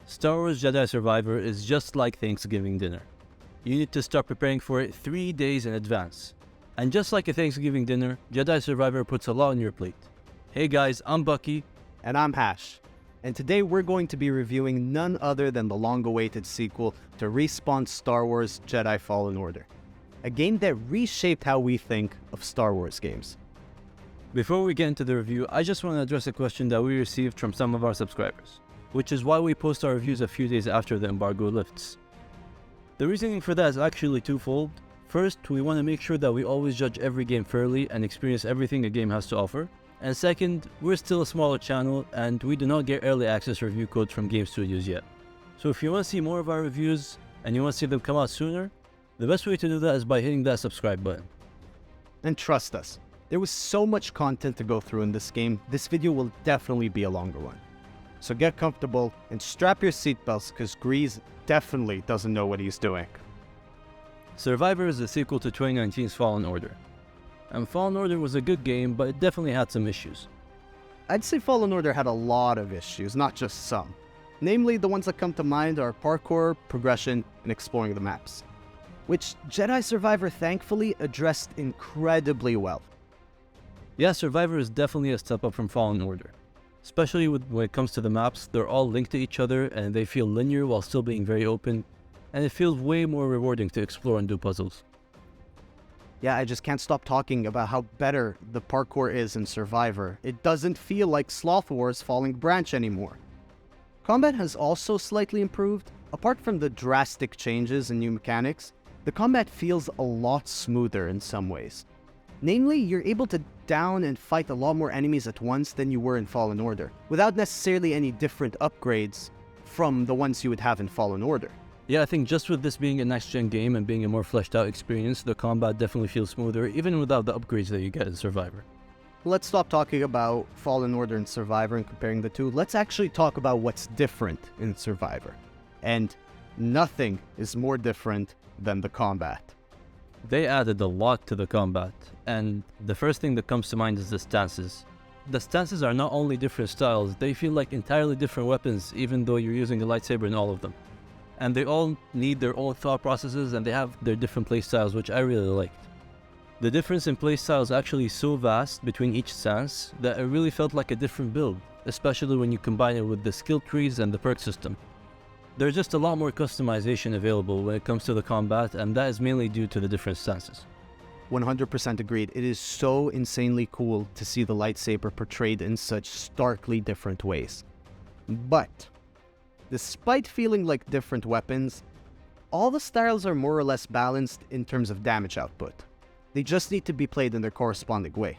Star Wars Jedi Survivor is just like Thanksgiving dinner. You need to start preparing for it 3 days in advance. And just like a Thanksgiving dinner, Jedi Survivor puts a lot on your plate. Hey guys, I'm Bucky. And I'm Hash. And today we're going to be reviewing none other than the long-awaited sequel to Respawn's Star Wars Jedi Fallen Order. A game that reshaped how we think of Star Wars games. Before we get into the review, I just want to address a question that we received from some of our subscribers, which is why we post our reviews a few days after the embargo lifts. The reasoning for that is actually twofold. First, we want to make sure that we always judge every game fairly and experience everything a game has to offer. And second, we're still a smaller channel and we do not get early access review codes from game studios yet. So if you want to see more of our reviews and you want to see them come out sooner, the best way to do that is by hitting that subscribe button. And trust us, there was so much content to go through in this game, this video will definitely be a longer one. So get comfortable and strap your seatbelts because Grease definitely doesn't know what he's doing. Survivor is the sequel to 2019's Fallen Order. And Fallen Order was a good game, but it definitely had some issues. I'd say Fallen Order had a lot of issues, not just some. Namely, the ones that come to mind are parkour, progression, and exploring the maps, which Jedi Survivor thankfully addressed incredibly well. Yeah, Survivor is definitely a step up from Fallen Order. Especially when it comes to the maps, they're all linked to each other and they feel linear while still being very open, and it feels way more rewarding to explore and do puzzles. Yeah, I just can't stop talking about how better the parkour is in Survivor. It doesn't feel like Sloth Wars Falling Branch anymore. Combat has also slightly improved. Apart from the drastic changes in new mechanics, the combat feels a lot smoother in some ways. Namely, you're able to down and fight a lot more enemies at once than you were in Fallen Order, without necessarily any different upgrades from the ones you would have in Fallen Order. Yeah, I think just with this being a next-gen game and being a more fleshed out experience, the combat definitely feels smoother, even without the upgrades that you get in Survivor. Let's stop talking about Fallen Order and Survivor and comparing the two. Let's actually talk about what's different in Survivor. And nothing is more different than the combat. They added a lot to the combat, and the first thing that comes to mind is the stances. The stances are not only different styles, they feel like entirely different weapons even though you're using a lightsaber in all of them. And they all need their own thought processes and they have their different playstyles, which I really liked. The difference in playstyle is actually so vast between each stance that it really felt like a different build, especially when you combine it with the skill trees and the perk system. There's just a lot more customization available when it comes to the combat, and that is mainly due to the different stances. 100% agreed. It is so insanely cool to see the lightsaber portrayed in such starkly different ways. But despite feeling like different weapons, all the styles are more or less balanced in terms of damage output. They just need to be played in their corresponding way.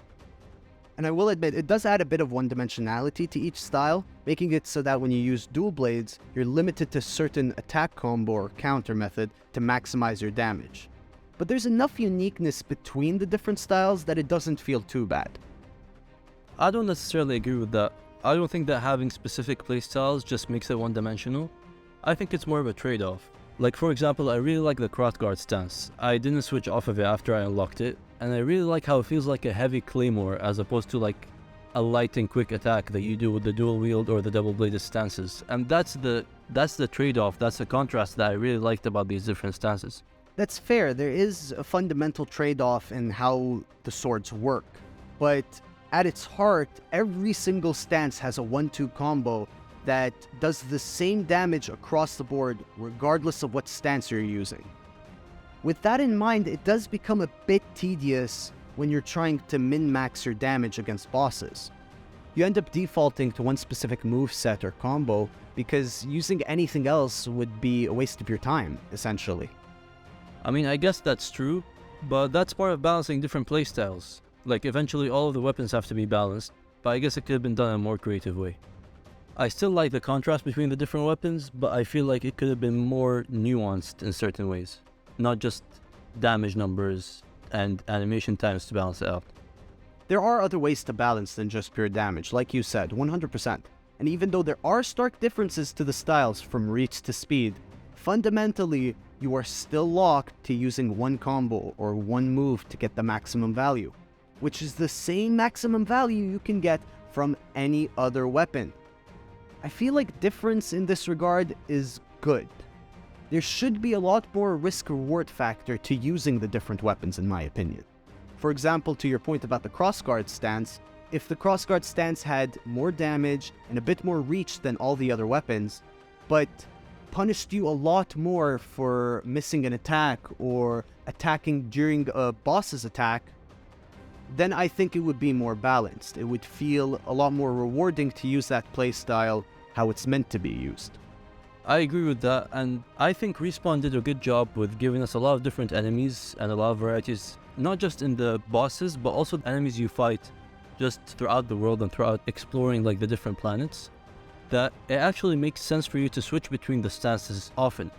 And I will admit, it does add a bit of one-dimensionality to each style, making it so that when you use dual blades, you're limited to certain attack combo or counter method to maximize your damage. But there's enough uniqueness between the different styles that it doesn't feel too bad. I don't necessarily agree with that. I don't think that having specific playstyles just makes it one-dimensional. I think it's more of a trade-off. Like for example, I really like the crossguard stance. I didn't switch off of it after I unlocked it, and I really like how it feels like a heavy claymore as opposed to like a light and quick attack that you do with the dual wield or the double-bladed stances. And that's the trade-off, that's the contrast that I really liked about these different stances. That's fair, there is a fundamental trade-off in how the swords work, but at its heart, every single stance has a 1-2 combo that does the same damage across the board regardless of what stance you're using. With that in mind, it does become a bit tedious when you're trying to min-max your damage against bosses. You end up defaulting to one specific moveset or combo because using anything else would be a waste of your time, essentially. I mean, I guess that's true, but that's part of balancing different playstyles. Like, eventually all of the weapons have to be balanced, but I guess it could have been done in a more creative way. I still like the contrast between the different weapons, but I feel like it could have been more nuanced in certain ways. Not just damage numbers and animation times to balance it out. There are other ways to balance than just pure damage, like you said, 100%. And even though there are stark differences to the styles from reach to speed, fundamentally, you are still locked to using one combo or one move to get the maximum value, which is the same maximum value you can get from any other weapon. I feel like difference in this regard is good. There should be a lot more risk-reward factor to using the different weapons in my opinion. For example, to your point about the crossguard stance, if the crossguard stance had more damage and a bit more reach than all the other weapons, but punished you a lot more for missing an attack or attacking during a boss's attack, then I think it would be more balanced. It would feel a lot more rewarding to use that playstyle how it's meant to be used. I agree with that, and I think Respawn did a good job with giving us a lot of different enemies and a lot of varieties, not just in the bosses, but also the enemies you fight just throughout the world and throughout exploring like the different planets, that it actually makes sense for you to switch between the stances often.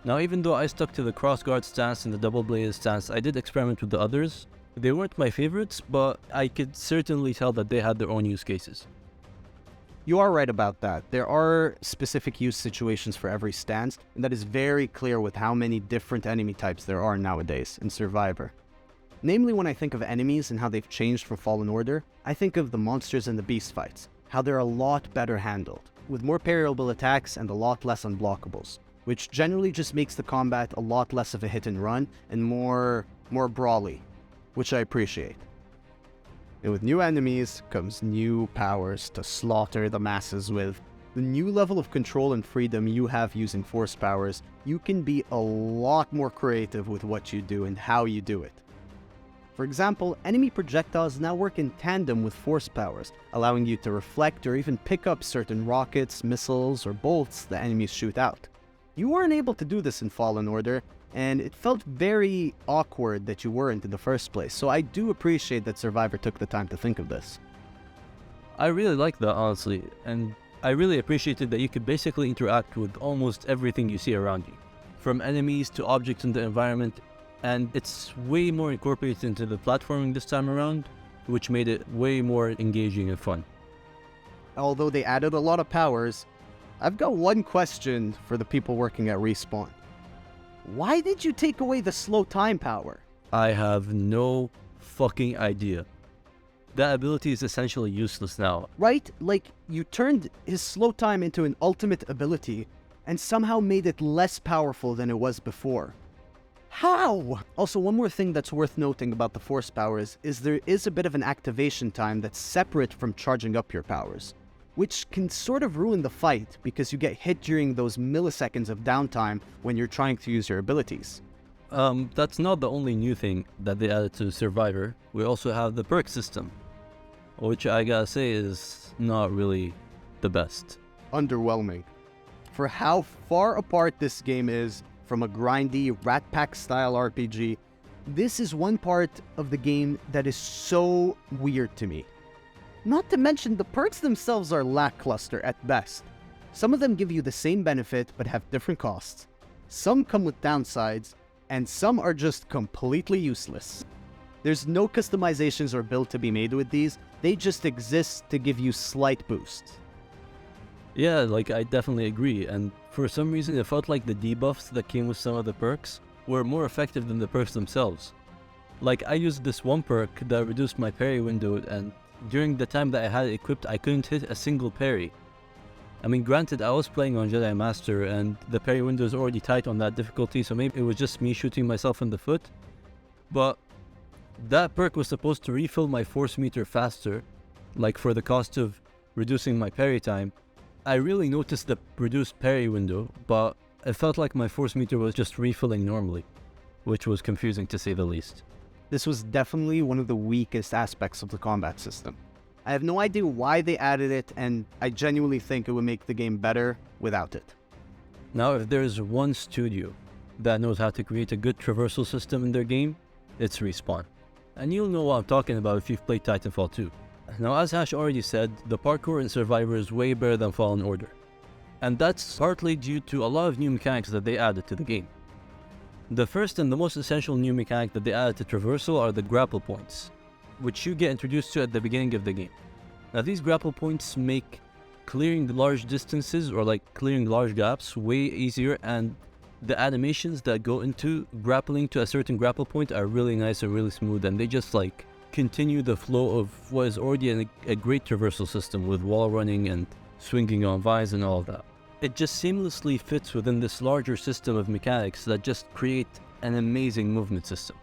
Now, even though I stuck to the crossguard stance and the double-bladed stance, I did experiment with the others. They weren't my favorites, but I could certainly tell that they had their own use cases. You are right about that. There are specific use situations for every stance, and that is very clear with how many different enemy types there are nowadays in Survivor. Namely, when I think of enemies and how they've changed from Fallen Order, I think of the monsters and the beast fights, how they're a lot better handled, with more parryable attacks and a lot less unblockables, which generally just makes the combat a lot less of a hit and run and more brawly, which I appreciate. And with new enemies comes new powers to slaughter the masses with. The new level of control and freedom you have using force powers, you can be a lot more creative with what you do and how you do it. For example, enemy projectiles now work in tandem with force powers, allowing you to reflect or even pick up certain rockets, missiles, or bolts the enemies shoot out. You weren't able to do this in Fallen Order, and it felt very awkward that you weren't in the first place, so I do appreciate that Survivor took the time to think of this. I really like that, honestly, and I really appreciated that you could basically interact with almost everything you see around you, from enemies to objects in the environment, and it's way more incorporated into the platforming this time around, which made it way more engaging and fun. Although they added a lot of powers, I've got one question for the people working at Respawn. Why did you take away the slow time power? I have no fucking idea. That ability is essentially useless now. Right? Like, you turned his slow time into an ultimate ability and somehow made it less powerful than it was before. How? Also, one more thing that's worth noting about the force powers is there is a bit of an activation time that's separate from charging up your powers, which can sort of ruin the fight because you get hit during those milliseconds of downtime when you're trying to use your abilities. That's not the only new thing that they added to Survivor. We also have the perk system, which I gotta say is not really the best. Underwhelming. For how far apart this game is from a grindy Rat Pack style RPG, this is one part of the game that is so weird to me. Not to mention, the perks themselves are lackluster at best. Some of them give you the same benefit but have different costs. Some come with downsides, and some are just completely useless. There's no customizations or build to be made with these, they just exist to give you slight boosts. Yeah, like I definitely agree, and for some reason it felt like the debuffs that came with some of the perks were more effective than the perks themselves. Like, I used this one perk that reduced my parry window, and during the time that I had it equipped, I couldn't hit a single parry. I mean, granted, I was playing on Jedi Master, and the parry window is already tight on that difficulty, so maybe it was just me shooting myself in the foot. But that perk was supposed to refill my force meter faster, like for the cost of reducing my parry time. I really noticed the reduced parry window, but it felt like my force meter was just refilling normally, which was confusing to say the least. This was definitely one of the weakest aspects of the combat system. I have no idea why they added it, and I genuinely think it would make the game better without it. Now, if there's one studio that knows how to create a good traversal system in their game, it's Respawn. And you'll know what I'm talking about if you've played Titanfall 2. Now, as Hash already said, the parkour in Survivor is way better than Fallen Order. And that's partly due to a lot of new mechanics that they added to the game. The first and the most essential new mechanic that they added to Traversal are the grapple points, which you get introduced to at the beginning of the game. Now, these grapple points make clearing the large distances or like clearing large gaps way easier, and the animations that go into grappling to a certain grapple point are really nice and really smooth, and they just like continue the flow of what is already a great traversal system with wall running and swinging on vines and all of that. It just seamlessly fits within this larger system of mechanics that just create an amazing movement system.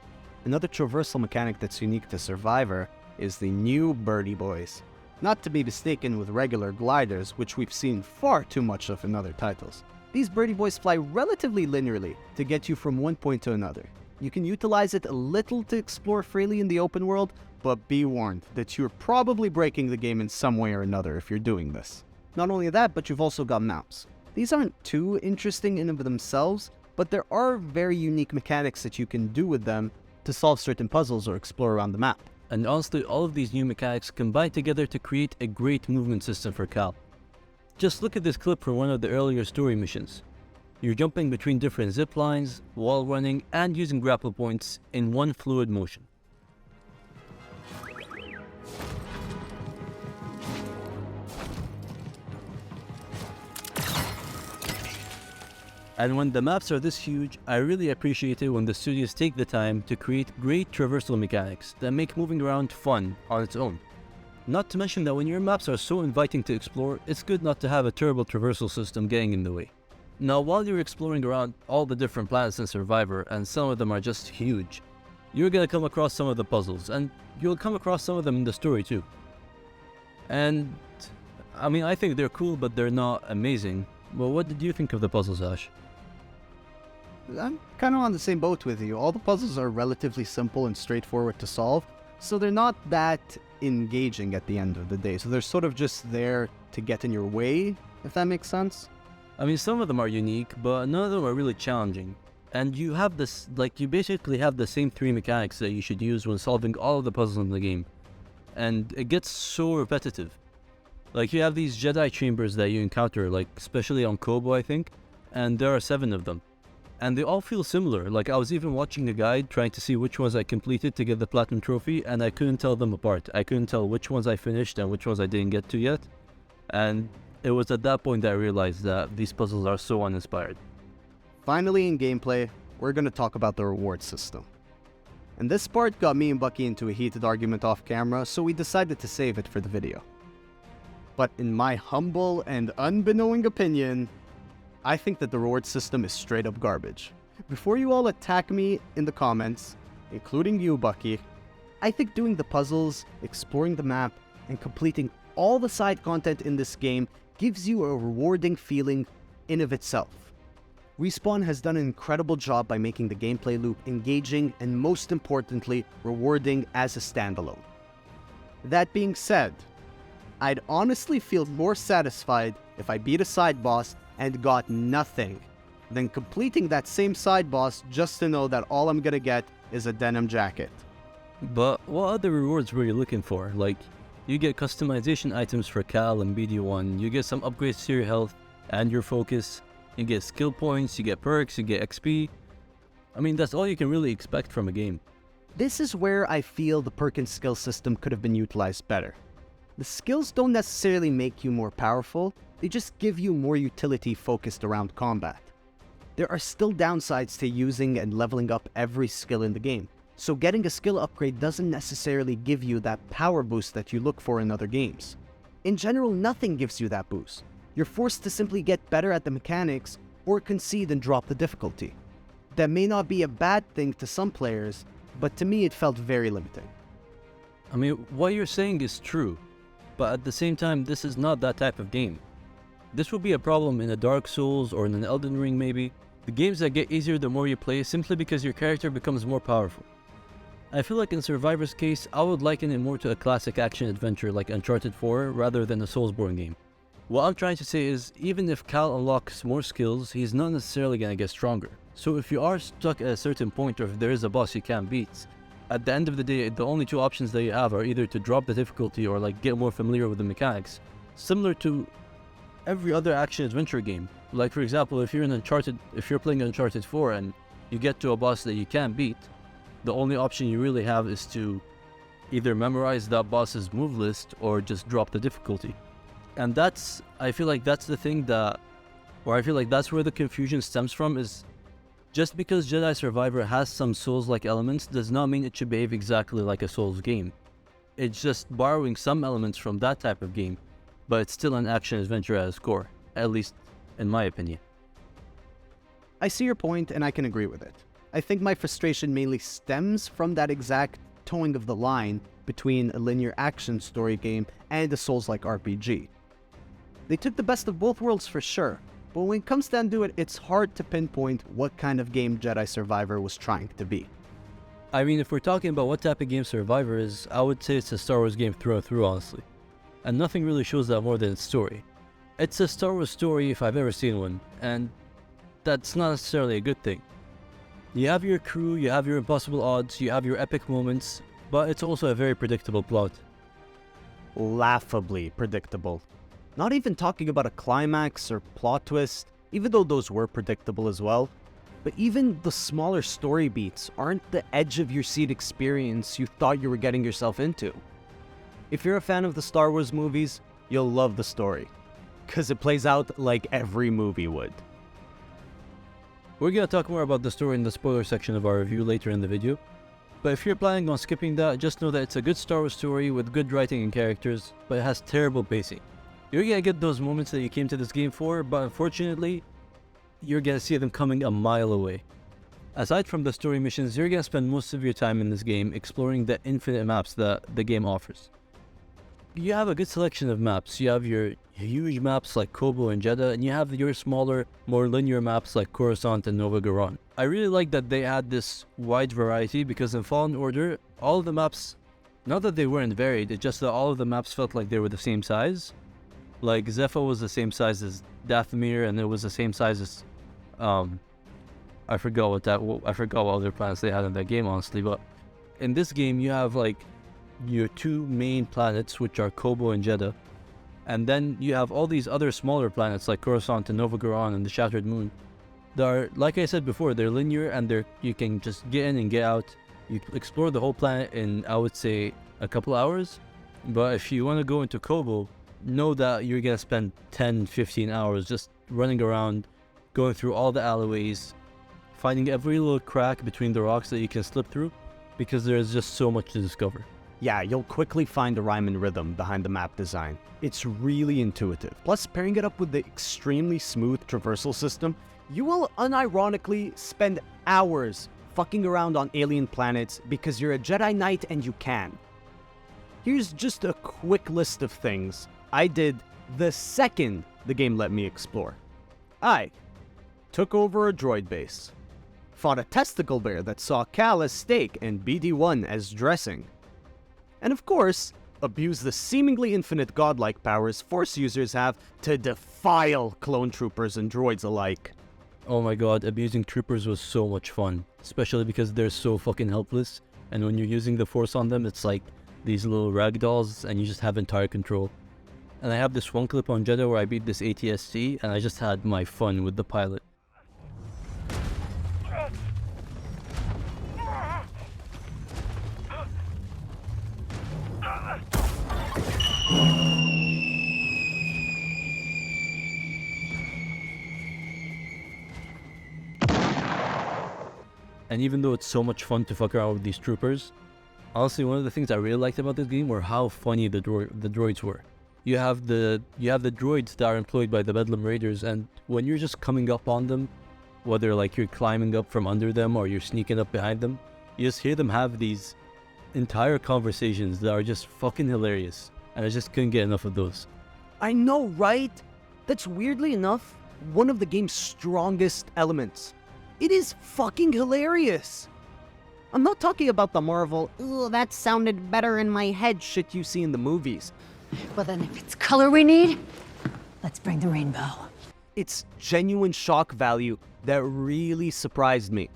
Another traversal mechanic that's unique to Survivor is the new Birdie Boys. Not to be mistaken with regular gliders, which we've seen far too much of in other titles. These Birdie Boys fly relatively linearly to get you from one point to another. You can utilize it a little to explore freely in the open world, but be warned that you're probably breaking the game in some way or another if you're doing this. Not only that, but you've also got maps. These aren't too interesting in and of themselves, but there are very unique mechanics that you can do with them to solve certain puzzles or explore around the map. And honestly, all of these new mechanics combine together to create a great movement system for Cal. Just look at this clip from one of the earlier story missions. You're jumping between different zip lines, wall running, and using grapple points in one fluid motion. And when the maps are this huge, I really appreciate it when the studios take the time to create great traversal mechanics that make moving around fun on its own. Not to mention that when your maps are so inviting to explore, it's good not to have a terrible traversal system getting in the way. Now, while you're exploring around all the different planets in Survivor, and some of them are just huge, you're gonna come across some of the puzzles, and you'll come across some of them in the story too. And, I mean, I think they're cool, but they're not amazing. Well, what did you think of the puzzles, Ash? I'm kind of on the same boat with you. All the puzzles are relatively simple and straightforward to solve, so they're not that engaging at the end of the day. So they're sort of just there to get in your way, if that makes sense. I mean, some of them are unique, but none of them are really challenging. And you have this, you basically have the same three mechanics that you should use when solving all of the puzzles in the game. And it gets so repetitive. You have these Jedi chambers that you encounter, especially on Kobo, I think, and there are 7 of them. And they all feel similar. I was even watching the guide trying to see which ones I completed to get the Platinum Trophy, and I couldn't tell them apart. I couldn't tell which ones I finished and which ones I didn't get to yet. And it was at that point that I realized that these puzzles are so uninspired. Finally, in gameplay, we're going to talk about the reward system. And this part got me and Bucky into a heated argument off camera, so we decided to save it for the video. But in my humble and unbeknown opinion, I think that the reward system is straight up garbage. Before you all attack me in the comments, including you, Bucky, I think doing the puzzles, exploring the map, and completing all the side content in this game gives you a rewarding feeling in of itself. Respawn has done an incredible job by making the gameplay loop engaging and, most importantly, rewarding as a standalone. That being said, I'd honestly feel more satisfied if I beat a side boss and got nothing than completing that same side boss just to know that all I'm gonna get is a denim jacket. But what other rewards were you looking for? You get customization items for Cal and BD-1, you get some upgrades to your health and your focus, you get skill points, you get perks, you get XP. I mean, that's all you can really expect from a game. This is where I feel the perk and skill system could have been utilized better. The skills don't necessarily make you more powerful, they just give you more utility focused around combat. There are still downsides to using and leveling up every skill in the game, so getting a skill upgrade doesn't necessarily give you that power boost that you look for in other games. In general, nothing gives you that boost. You're forced to simply get better at the mechanics or concede and drop the difficulty. That may not be a bad thing to some players, but to me it felt very limiting. I mean, what you're saying is true, but at the same time, this is not that type of game. This would be a problem in a Dark Souls or in an Elden Ring maybe. The games that get easier the more you play simply because your character becomes more powerful. I feel like in Survivor's case, I would liken it more to a classic action-adventure like Uncharted 4 rather than a Soulsborne game. What I'm trying to say is, even if Cal unlocks more skills, he's not necessarily gonna get stronger. So if you are stuck at a certain point or if there is a boss you can't beat, at the end of the day, the only 2 options that you have are either to drop the difficulty or get more familiar with the mechanics. Similar to every other action-adventure game. For example, if you're playing Uncharted 4 and you get to a boss that you can't beat, the only option you really have is to either memorize that boss's move list or just drop the difficulty. And I feel like that's the thing I feel like that's where the confusion stems from, is just because Jedi Survivor has some Souls-like elements does not mean it should behave exactly like a Souls game. It's just borrowing some elements from that type of game but it's still an action-adventure at its core, at least in my opinion. I see your point, and I can agree with it. I think my frustration mainly stems from that exact towing of the line between a linear action story game and a Souls-like RPG. They took the best of both worlds for sure, but when it comes down to it, it's hard to pinpoint what kind of game Jedi Survivor was trying to be. I mean, if we're talking about what type of game Survivor is, I would say it's a Star Wars game through and through, honestly. And nothing really shows that more than its story. It's a Star Wars story if I've ever seen one, and that's not necessarily a good thing. You have your crew, you have your impossible odds, you have your epic moments, but it's also a very predictable plot. Laughably predictable. Not even talking about a climax or plot twist, even though those were predictable as well. But even the smaller story beats aren't the edge of your seat experience you thought you were getting yourself into. If you're a fan of the Star Wars movies, you'll love the story, because it plays out like every movie would. We're gonna talk more about the story in the spoiler section of our review later in the video, but if you're planning on skipping that, just know that it's a good Star Wars story with good writing and characters, but it has terrible pacing. You're gonna get those moments that you came to this game for, but unfortunately, you're gonna see them coming a mile away. Aside from the story missions, you're gonna spend most of your time in this game exploring the infinite maps that the game offers. You have a good selection of maps. You have your huge maps like Kobo and Jeddah, and you have your smaller, more linear maps like Coruscant and Nova Garon. I really like that they had this wide variety, because in Fallen Order, all of the maps, not that they weren't varied, it's just that all of the maps felt like they were the same size. Like Zepho was the same size as Dathomir, and it was the same size as I forgot what other planets they had in that game, honestly. But in this game, you have like your two main planets, which are Kobo and Jeddah, and then you have all these other smaller planets like Coruscant and Nova Garon and the Shattered Moon. They are, like I said before, they're linear, and you can just get in and get out. You explore the whole planet in, I would say, a couple hours. But if you want to go into Kobo, know that you're gonna spend 10-15 hours just running around, going through all the alleyways, finding every little crack between the rocks that you can slip through, because there's just so much to discover. Yeah, you'll quickly find the rhyme and rhythm behind the map design. It's really intuitive. Plus, pairing it up with the extremely smooth traversal system, you will unironically spend hours fucking around on alien planets because you're a Jedi Knight and you can. Here's just a quick list of things I did the second the game let me explore. I took over a droid base, fought a testicle bear that saw Cal as steak and BD-1 as dressing, and of course, abused the seemingly infinite godlike powers Force users have to defile clone troopers and droids alike. Oh my god, abusing troopers was so much fun, especially because they're so fucking helpless, and when you're using the Force on them, it's like these little ragdolls, and you just have entire control. And I have this one clip on Jeddah where I beat this ATST, and I just had my fun with the pilot. And even though it's so much fun to fuck around with these troopers, honestly, one of the things I really liked about this game were how funny the droids were. You have the droids that are employed by the Bedlam Raiders, and when you're just coming up on them, whether like you're climbing up from under them or you're sneaking up behind them, you just hear them have these entire conversations that are just fucking hilarious, and I just couldn't get enough of those. I know, right? That's weirdly enough one of the game's strongest elements. It is fucking hilarious. I'm not talking about the Marvel, "Ooh, that sounded better in my head" shit you see in the movies. Well then, if it's color we need, let's bring the rainbow. It's genuine shock value that really surprised me.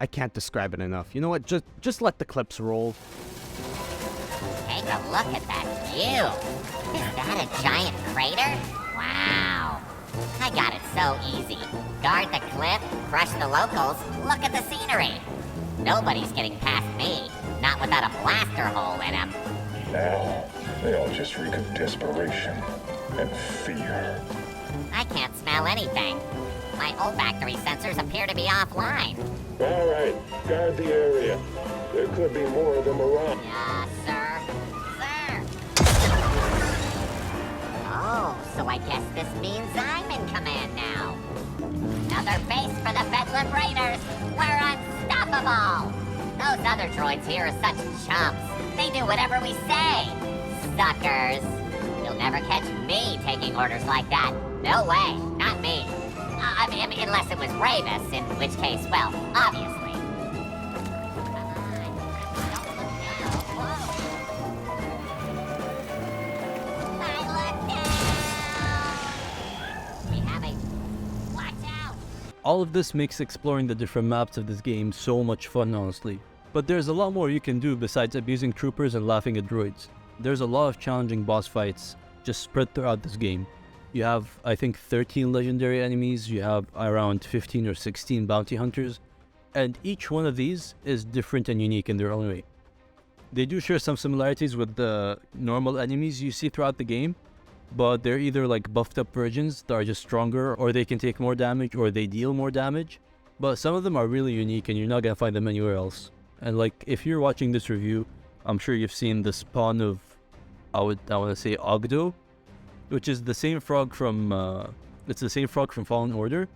I can't describe it enough. You know what? Just let the clips roll. Take a look at that view. Is that a giant crater? Wow. I got it so easy. Guard the cliff, crush the locals, look at the scenery. Nobody's getting past me, not without a blaster hole in him. Now, they all just reek of desperation and fear. I can't smell anything. My olfactory sensors appear to be offline. All right, guard the area. There could be more of them around. Sir. Sir. Oh, so I guess this means I'm in command now. Another base for the Bedlam Raiders. We're unstoppable. Those other droids here are such chumps. They do whatever we say. Suckers. You'll never catch me taking orders like that. No way. Not me. I mean, unless it was Ravis, in which case, well, obviously. Come on. Don't look now. Whoa. I look down. We have a... Watch out. All of this makes exploring the different maps of this game so much fun, honestly. But there's a lot more you can do besides abusing troopers and laughing at droids. There's a lot of challenging boss fights just spread throughout this game. You have, I think, 13 legendary enemies, you have around 15 or 16 bounty hunters, and each one of these is different and unique in their own way. They do share some similarities with the normal enemies you see throughout the game, but they're either like buffed up versions that are just stronger, or they can take more damage, or they deal more damage. But some of them are really unique and you're not gonna find them anywhere else. And like, if you're watching this review, I'm sure you've seen the spawn of, I want to say Ogdo, which is the same frog from, it's the same frog from Fallen Order,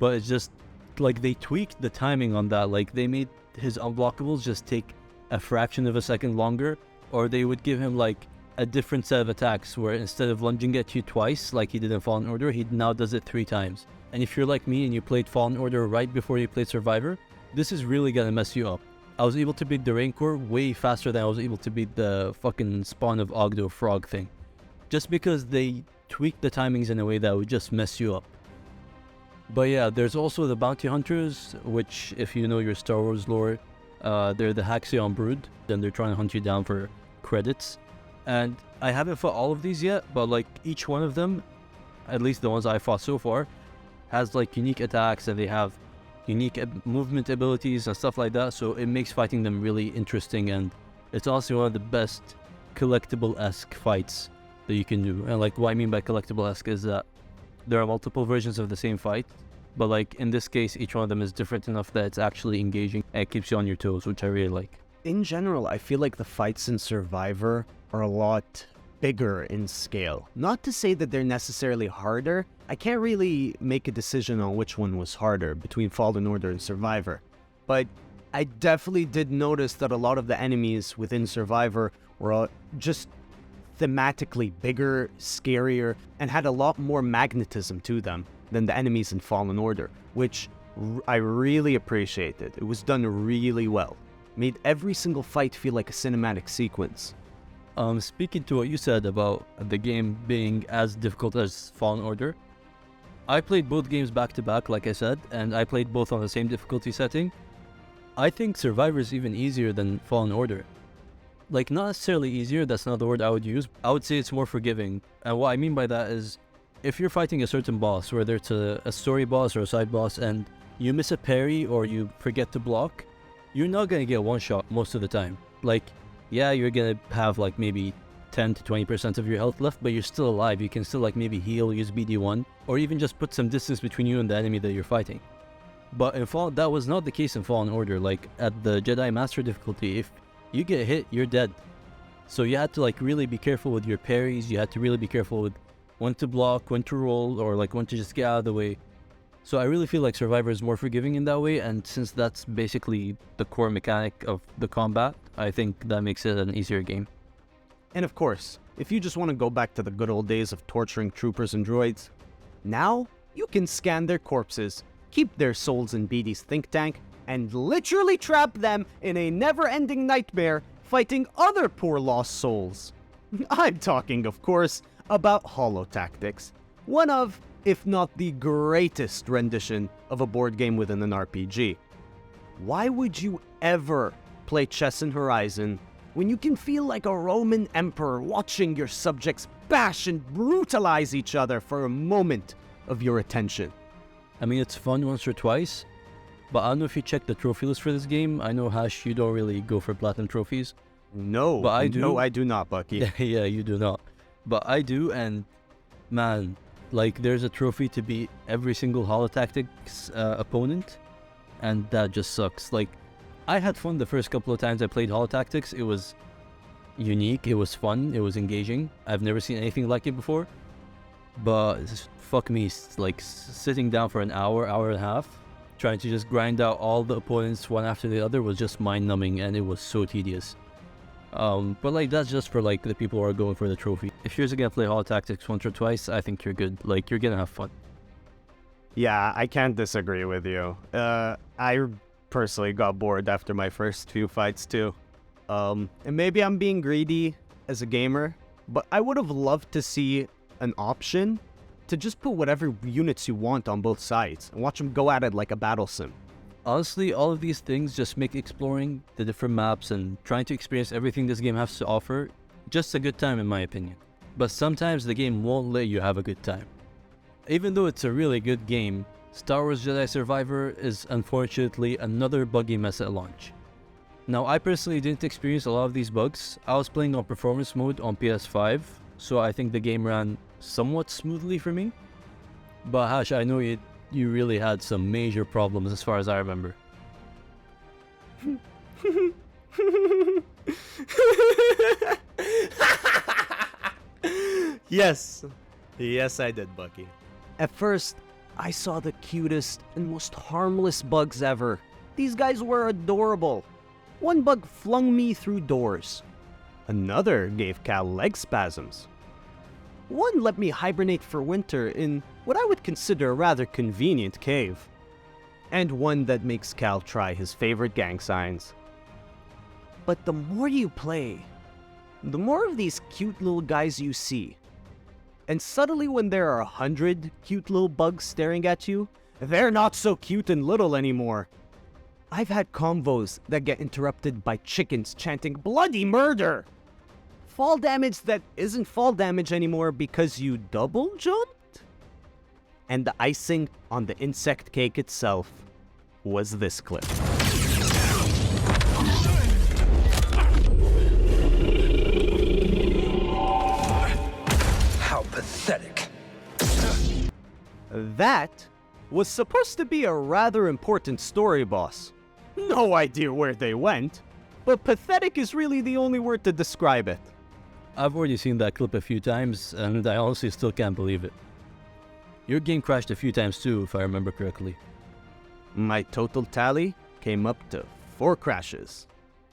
but it's just, like, they tweaked the timing on that. Like, they made his unblockables just take a fraction of a second longer, or they would give him, like, a different set of attacks, where instead of lunging at you twice, like he did in Fallen Order, he now does it 3 times. And if you're like me and you played Fallen Order right before you played Survivor, this is really gonna mess you up. I was able to beat the Rancor way faster than I was able to beat the fucking spawn of Ogdo frog thing. Just because they tweaked the timings in a way that would just mess you up. But yeah, there's also the bounty hunters, which, if you know your Star Wars lore, they're the Haxion brood, and they're trying to hunt you down for credits. And I haven't fought all of these yet, but like each one of them, at least the ones I fought so far, has like unique attacks, and they have unique movement abilities and stuff like that, so it makes fighting them really interesting, and it's also one of the best collectible-esque fights that you can do. And like, what I mean by collectible-esque is that there are multiple versions of the same fight, but like in this case, each one of them is different enough that it's actually engaging and it keeps you on your toes, which I really like. In general, I feel like the fights in Survivor are a lot bigger in scale. Not to say that they're necessarily harder. I can't really make a decision on which one was harder between Fallen Order and Survivor, but I definitely did notice that a lot of the enemies within Survivor were just thematically bigger, scarier, and had a lot more magnetism to them than the enemies in Fallen Order, which I really appreciated. It was done really well. Made every single fight feel like a cinematic sequence. Speaking to what you said about the game being as difficult as Fallen Order, I played both games back to back, like I said, and I played both on the same difficulty setting. I think Survivor is even easier than Fallen Order. Like, not necessarily easier, that's not the word I would use. I would say it's more forgiving. And what I mean by that is, if you're fighting a certain boss, whether it's a story boss or a side boss, and you miss a parry or you forget to block, you're not gonna get one shot most of the time. Like, yeah, you're gonna have like maybe 10 to 20% of your health left, but you're still alive. You can still like maybe heal, use BD-1, or even just put some distance between you and the enemy that you're fighting. But in that was not the case in Fallen Order. Like, at the Jedi Master difficulty, if you get hit, you're dead. So you had to like really be careful with your parries. You had to really be careful with when to block, when to roll, or like when to just get out of the way. So I really feel like Survivor is more forgiving in that way, and since that's basically the core mechanic of the combat, I think that makes it an easier game. And of course, if you just want to go back to the good old days of torturing troopers and droids, now you can scan their corpses, keep their souls in BD's think tank, and literally trap them in a never-ending nightmare fighting other poor lost souls. I'm talking, of course, about holotactics, one of, if not the greatest rendition of a board game within an RPG. Why would you ever play chess in Horizon when you can feel like a Roman emperor watching your subjects bash and brutalize each other for a moment of your attention? I mean, it's fun once or twice, but I don't know if you check the trophy list for this game. I know, Hash, you don't really go for platinum trophies. No, but I do. No, I do not, Bucky. Yeah, you do not. But I do, and man, like, there's a trophy to beat every single holotactics opponent, and that just sucks. Like, I had fun the first couple of times I played holotactics. It was unique, it was fun, it was engaging. I've never seen anything like it before. But fuck me, like sitting down for an hour, hour and a half, trying to just grind out all the opponents one after the other was just mind-numbing, and it was so tedious. But like that's just for like the people who are going for the trophy. If you're just gonna play Holo Tactics once or twice, I think you're good. Like you're gonna have fun. Yeah, I can't disagree with you. I personally got bored after my first few fights too. And maybe I'm being greedy as a gamer, but I would have loved to see an option to just put whatever units you want on both sides and watch them go at it like a battle sim. Honestly, all of these things just make exploring the different maps and trying to experience everything this game has to offer just a good time in my opinion. But sometimes the game won't let you have a good time. Even though it's a really good game, Star Wars Jedi Survivor is unfortunately another buggy mess at launch. Now I personally didn't experience a lot of these bugs. I was playing on performance mode on PS5, so I think the game ran somewhat smoothly for me. But Hash, I know you really had some major problems as far as I remember. Yes, I did, Bucky. At first, I saw the cutest and most harmless bugs ever. These guys were adorable. One bug flung me through doors. Another gave Cal leg spasms. One let me hibernate for winter in what I would consider a rather convenient cave. And one that makes Cal try his favorite gang signs. But the more you play, the more of these cute little guys you see. And suddenly when there are 100 cute little bugs staring at you, they're not so cute and little anymore. I've had convos that get interrupted by chickens chanting bloody murder. Fall damage that isn't fall damage anymore because you double jumped? And the icing on the insect cake itself was this clip. How pathetic. That was supposed to be a rather important story boss. No idea where they went, but pathetic is really the only word to describe it. I've already seen that clip a few times, and I honestly still can't believe it. Your game crashed a few times too, if I remember correctly. My total tally came up to 4 crashes,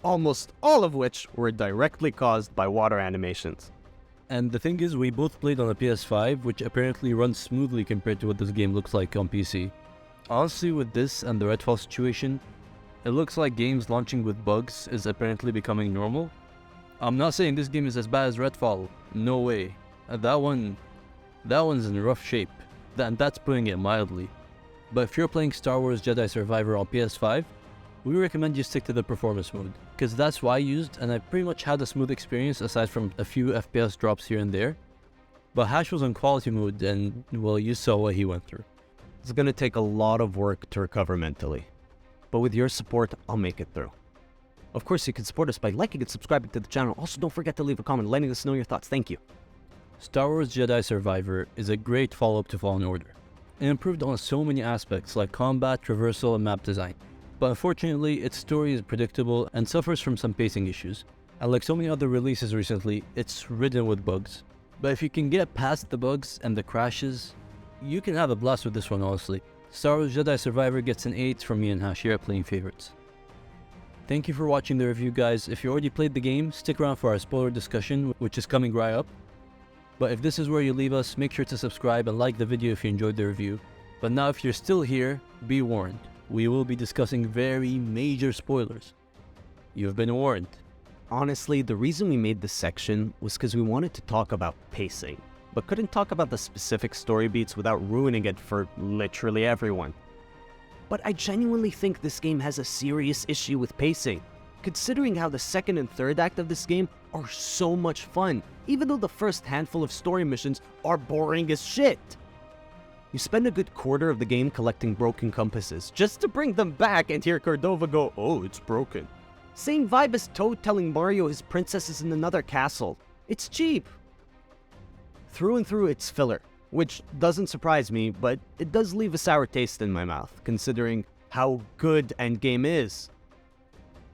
almost all of which were directly caused by water animations. And the thing is, we both played on a PS5, which apparently runs smoothly compared to what this game looks like on PC. Honestly, with this and the Redfall situation, it looks like games launching with bugs is apparently becoming normal. I'm not saying this game is as bad as Redfall, no way. That one's in rough shape, and that's putting it mildly. But if you're playing Star Wars Jedi Survivor on PS5, we recommend you stick to the performance mode, because that's what I used, and I pretty much had a smooth experience aside from a few FPS drops here and there. But Hash was on quality mode, and well, you saw what he went through. It's gonna take a lot of work to recover mentally, but with your support, I'll make it through. Of course, you can support us by liking and subscribing to the channel. Also, don't forget to leave a comment letting us know your thoughts. Thank you. Star Wars Jedi Survivor is a great follow-up to Fallen Order. It improved on so many aspects like combat, traversal, and map design. But unfortunately, its story is predictable and suffers from some pacing issues. And like so many other releases recently, it's ridden with bugs. But if you can get past the bugs and the crashes, you can have a blast with this one, honestly. Star Wars Jedi Survivor gets an 8 from me and Hash here at Playing Favorites. Thank you for watching the review, guys. If you already played the game, stick around for our spoiler discussion, which is coming right up. But if this is where you leave us, make sure to subscribe and like the video if you enjoyed the review. But now if you're still here, be warned. We will be discussing very major spoilers. You've been warned. Honestly, the reason we made this section was because we wanted to talk about pacing, but couldn't talk about the specific story beats without ruining it for literally everyone. But I genuinely think this game has a serious issue with pacing, considering how the second and third act of this game are so much fun, even though the first handful of story missions are boring as shit. You spend a good quarter of the game collecting broken compasses, just to bring them back and hear Cordova go, "Oh, it's broken." Same vibe as Toad telling Mario his princess is in another castle. It's cheap. Through and through, it's filler, which doesn't surprise me, but it does leave a sour taste in my mouth, considering how good Endgame is.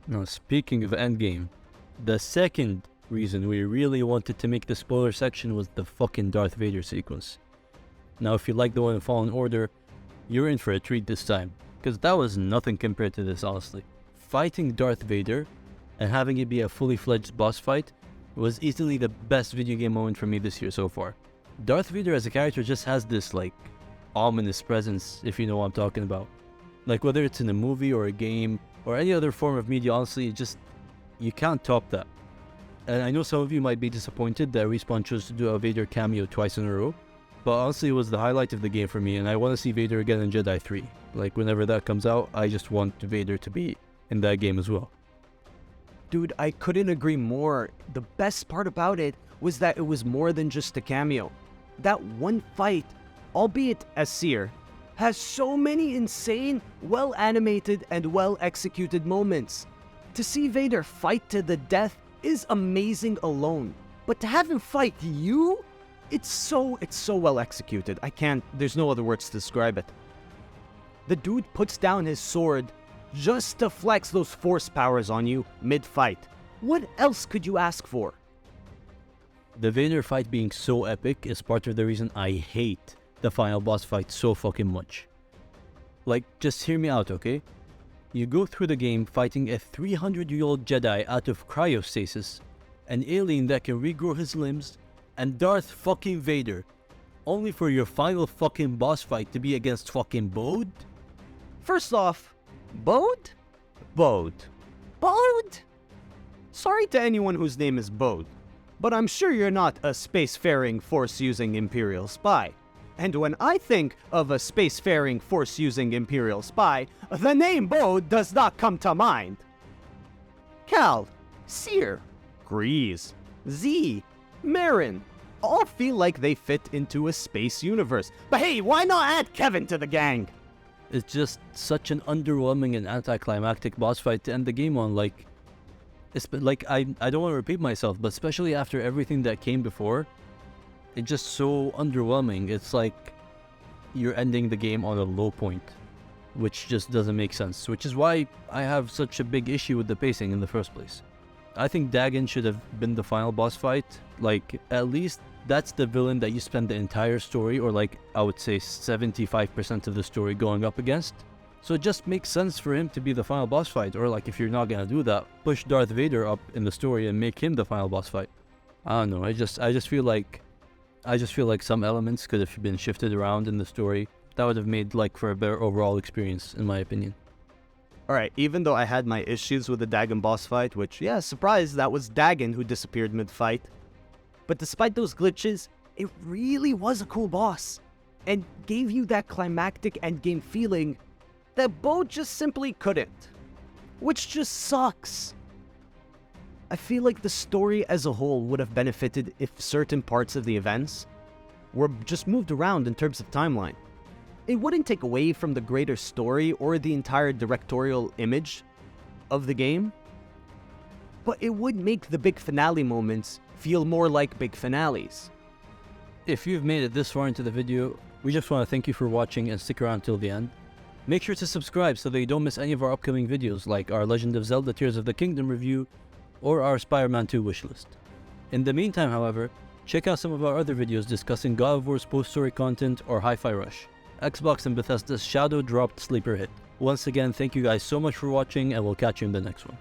Now, speaking of Endgame, the second reason we really wanted to make the spoiler section was the fucking Darth Vader sequence. Now if you like the one in Fallen Order, you're in for a treat this time, because that was nothing compared to this, honestly. Fighting Darth Vader and having it be a fully fledged boss fight was easily the best video game moment for me this year so far. Darth Vader as a character just has this like ominous presence, if you know what I'm talking about. Like whether it's in a movie or a game or any other form of media, honestly, you can't top that. And I know some of you might be disappointed that Respawn chose to do a Vader cameo twice in a row, but honestly it was the highlight of the game for me, and I want to see Vader again in Jedi 3. Like whenever that comes out, I just want Vader to be in that game as well. Dude, I couldn't agree more. The best part about it was that it was more than just a cameo. That one fight, albeit as Seer, has so many insane, well-animated, and well-executed moments. To see Vader fight to the death is amazing alone, but to have him fight you, it's so well executed. There's no other words to describe it. The dude puts down his sword just to flex those force powers on you mid-fight. What else could you ask for? The Vader fight being so epic is part of the reason I hate the final boss fight so fucking much. Like, just hear me out, okay? You go through the game fighting a 300-year-old Jedi out of cryostasis, an alien that can regrow his limbs, and Darth fucking Vader, only for your final fucking boss fight to be against fucking Bode? First off, Bode? Bode. Bode? Sorry to anyone whose name is Bode, but I'm sure you're not a spacefaring, force-using Imperial spy. And when I think of a spacefaring, force-using Imperial spy, the name Bode does not come to mind. Cal, Seer, Grease, Z, Marin, all feel like they fit into a space universe. But hey, why not add Kevin to the gang? It's just such an underwhelming and anticlimactic boss fight to end the game on. Like, I don't want to repeat myself, but especially after everything that came before, it's just so underwhelming. It's like you're ending the game on a low point, which just doesn't make sense, which is why I have such a big issue with the pacing in the first place. I think Dagon should have been the final boss fight. Like, at least that's the villain that you spend the entire story, or like, I would say 75% of the story going up against. So it just makes sense for him to be the final boss fight, or like, if you're not gonna do that, push Darth Vader up in the story and make him the final boss fight. I don't know, I just feel like some elements could have been shifted around in the story. That would have made like for a better overall experience, in my opinion. Alright, even though I had my issues with the Dagon boss fight, which, yeah, surprise, that was Dagon who disappeared mid-fight. But despite those glitches, it really was a cool boss, and gave you that climactic endgame feeling that Bode just simply couldn't. Which just sucks. I feel like the story as a whole would have benefited if certain parts of the events were just moved around in terms of timeline. It wouldn't take away from the greater story or the entire directorial image of the game, but it would make the big finale moments feel more like big finales. If you've made it this far into the video, we just want to thank you for watching and stick around till the end. Make sure to subscribe so that you don't miss any of our upcoming videos, like our Legend of Zelda Tears of the Kingdom review or our Spider-Man 2 wishlist. In the meantime, however, check out some of our other videos discussing God of War's post-story content or Hi-Fi Rush, Xbox and Bethesda's Shadow dropped sleeper hit. Once again, thank you guys so much for watching, and we'll catch you in the next one.